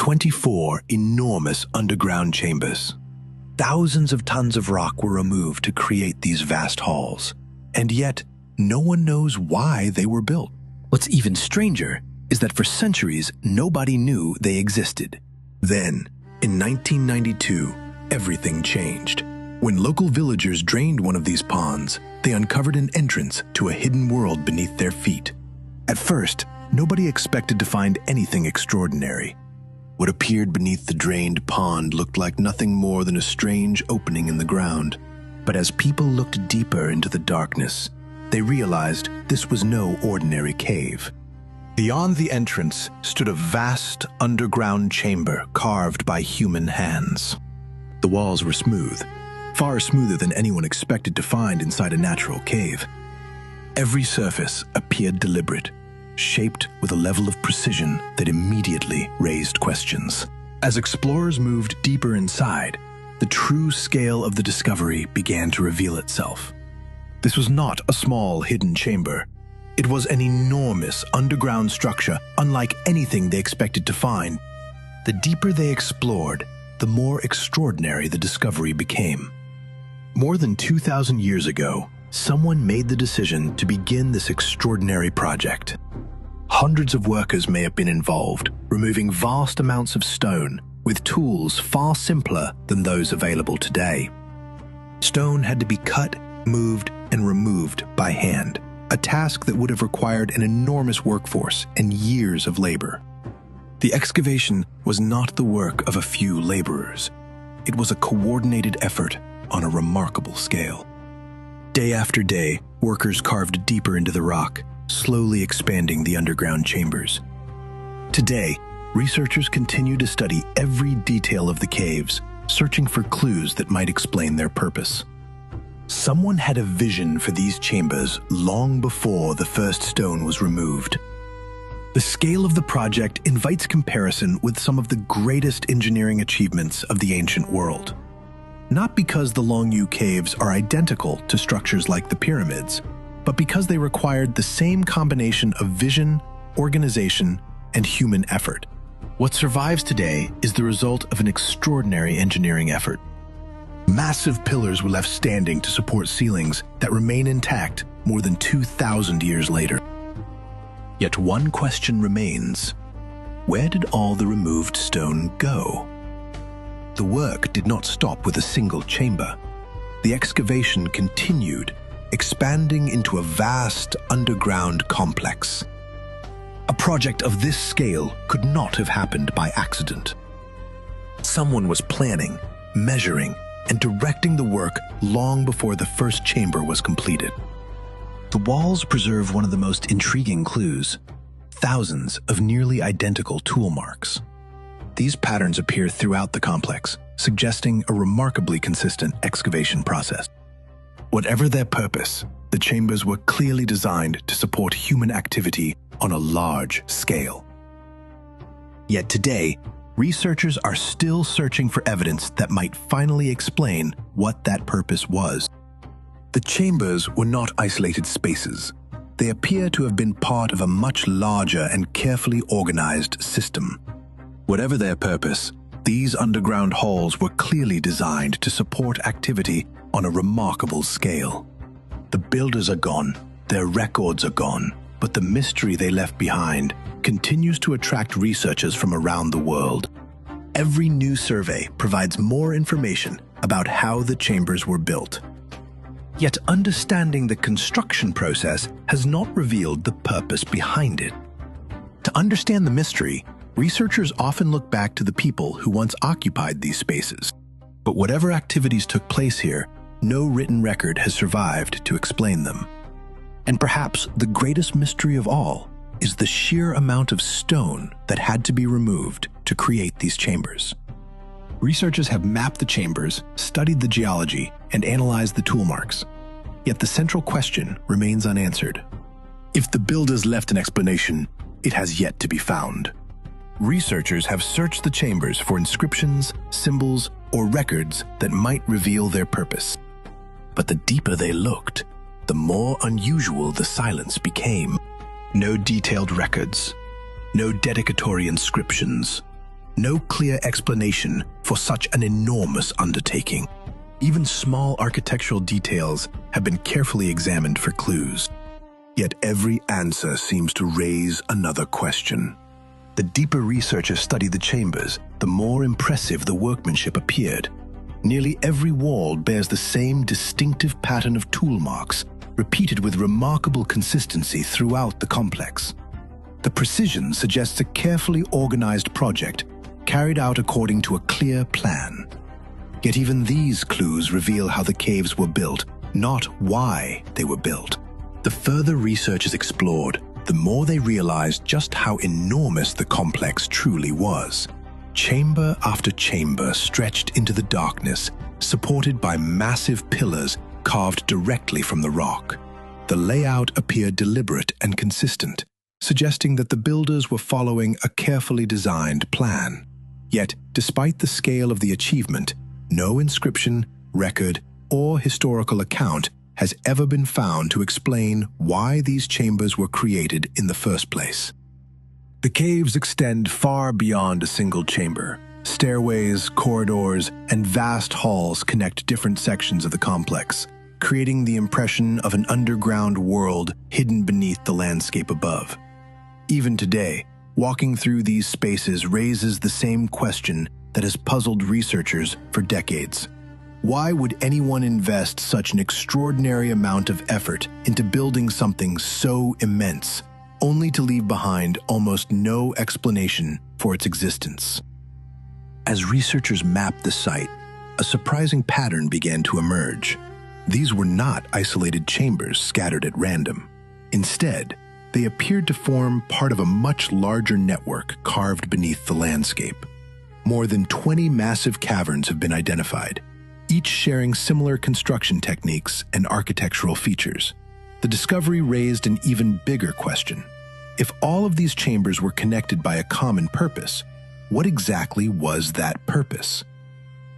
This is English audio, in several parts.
24 enormous underground chambers. Thousands of tons of rock were removed to create these vast halls, and yet no one knows why they were built. What's even stranger is that for centuries, nobody knew they existed. Then, in 1992, everything changed. When local villagers drained one of these ponds, they uncovered an entrance to a hidden world beneath their feet. At first, nobody expected to find anything extraordinary. What appeared beneath the drained pond looked like nothing more than a strange opening in the ground. But as people looked deeper into the darkness, they realized this was no ordinary cave. Beyond the entrance stood a vast underground chamber carved by human hands. The walls were smooth, far smoother than anyone expected to find inside a natural cave. Every surface appeared deliberate, shaped with a level of precision that immediately raised questions. As explorers moved deeper inside, the true scale of the discovery began to reveal itself. This was not a small hidden chamber. It was an enormous underground structure unlike anything they expected to find. The deeper they explored, the more extraordinary the discovery became. More than 2,000 years ago, someone made the decision to begin this extraordinary project. Hundreds of workers may have been involved, removing vast amounts of stone with tools far simpler than those available today. Stone had to be cut, moved, and removed by hand, a task that would have required an enormous workforce and years of labor. The excavation was not the work of a few laborers. It was a coordinated effort on a remarkable scale. Day after day, workers carved deeper into the rock, slowly expanding the underground chambers. Today, researchers continue to study every detail of the caves, searching for clues that might explain their purpose. Someone had a vision for these chambers long before the first stone was removed. The scale of the project invites comparison with some of the greatest engineering achievements of the ancient world. Not because the Longyou Caves are identical to structures like the pyramids, but because they required the same combination of vision, organization, and human effort. What survives today is the result of an extraordinary engineering effort. Massive pillars were left standing to support ceilings that remain intact more than 2,000 years later. Yet one question remains: where did all the removed stone go? The work did not stop with a single chamber. The excavation continued, expanding into a vast underground complex. A project of this scale could not have happened by accident. Someone was planning, measuring, and directing the work long before the first chamber was completed. The walls preserve one of the most intriguing clues: thousands of nearly identical tool marks. These patterns appear throughout the complex, suggesting a remarkably consistent excavation process. Whatever their purpose, the chambers were clearly designed to support human activity on a large scale. Yet today, researchers are still searching for evidence that might finally explain what that purpose was. The chambers were not isolated spaces. They appear to have been part of a much larger and carefully organized system. Whatever their purpose, these underground halls were clearly designed to support activity on a remarkable scale. The builders are gone, their records are gone, but the mystery they left behind continues to attract researchers from around the world. Every new survey provides more information about how the chambers were built. Yet understanding the construction process has not revealed the purpose behind it. To understand the mystery, researchers often look back to the people who once occupied these spaces. But whatever activities took place here, no written record has survived to explain them. And perhaps the greatest mystery of all is the sheer amount of stone that had to be removed to create these chambers. Researchers have mapped the chambers, studied the geology, and analyzed the tool marks. Yet the central question remains unanswered. If the builders left an explanation, it has yet to be found. Researchers have searched the chambers for inscriptions, symbols, or records that might reveal their purpose. But the deeper they looked, the more unusual the silence became. No detailed records, no dedicatory inscriptions, no clear explanation for such an enormous undertaking. Even small architectural details have been carefully examined for clues. Yet every answer seems to raise another question. The deeper researchers studied the chambers, the more impressive the workmanship appeared. Nearly every wall bears the same distinctive pattern of tool marks, repeated with remarkable consistency throughout the complex. The precision suggests a carefully organized project carried out according to a clear plan. Yet even these clues reveal how the caves were built, not why they were built. The further researchers explored, the more they realized just how enormous the complex truly was. Chamber after chamber stretched into the darkness, supported by massive pillars carved directly from the rock. The layout appeared deliberate and consistent, suggesting that the builders were following a carefully designed plan. Yet, despite the scale of the achievement, no inscription, record, or historical account has ever been found to explain why these chambers were created in the first place. The caves extend far beyond a single chamber. Stairways, corridors, and vast halls connect different sections of the complex, creating the impression of an underground world hidden beneath the landscape above. Even today, walking through these spaces raises the same question that has puzzled researchers for decades. Why would anyone invest such an extraordinary amount of effort into building something so immense, only to leave behind almost no explanation for its existence? As researchers mapped the site, a surprising pattern began to emerge. These were not isolated chambers scattered at random. Instead, they appeared to form part of a much larger network carved beneath the landscape. More than 20 massive caverns have been identified, each sharing similar construction techniques and architectural features. The discovery raised an even bigger question. If all of these chambers were connected by a common purpose, what exactly was that purpose?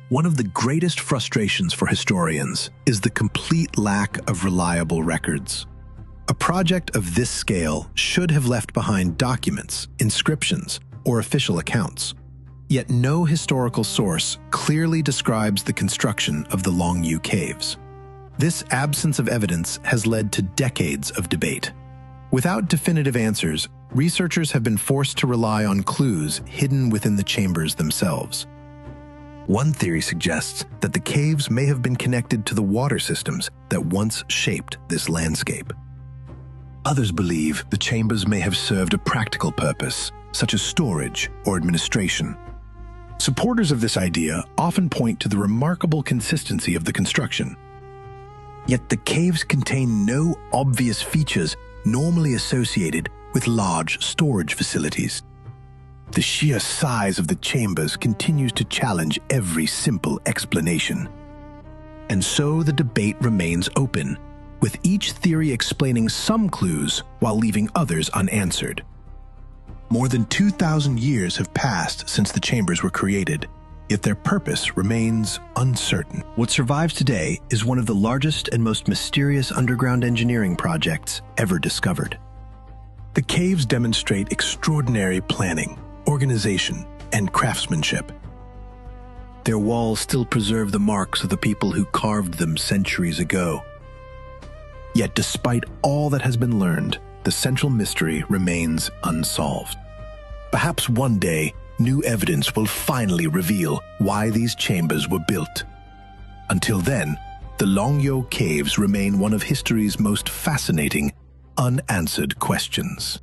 One of the greatest frustrations for historians is the complete lack of reliable records. A project of this scale should have left behind documents, inscriptions, or official accounts. Yet no historical source clearly describes the construction of the Longyou Caves. This absence of evidence has led to decades of debate. Without definitive answers, researchers have been forced to rely on clues hidden within the chambers themselves. One theory suggests that the caves may have been connected to the water systems that once shaped this landscape. Others believe the chambers may have served a practical purpose, such as storage or administration. Supporters of this idea often point to the remarkable consistency of the construction. Yet the caves contain no obvious features normally associated with large storage facilities. The sheer size of the chambers continues to challenge every simple explanation. And so the debate remains open, with each theory explaining some clues while leaving others unanswered. More than 2,000 years have passed since the chambers were created, yet their purpose remains uncertain. What survives today is one of the largest and most mysterious underground engineering projects ever discovered. The caves demonstrate extraordinary planning, organization, and craftsmanship. Their walls still preserve the marks of the people who carved them centuries ago. Yet despite all that has been learned, the central mystery remains unsolved. Perhaps one day, new evidence will finally reveal why these chambers were built. Until then, the Longyou Caves remain one of history's most fascinating, unanswered questions.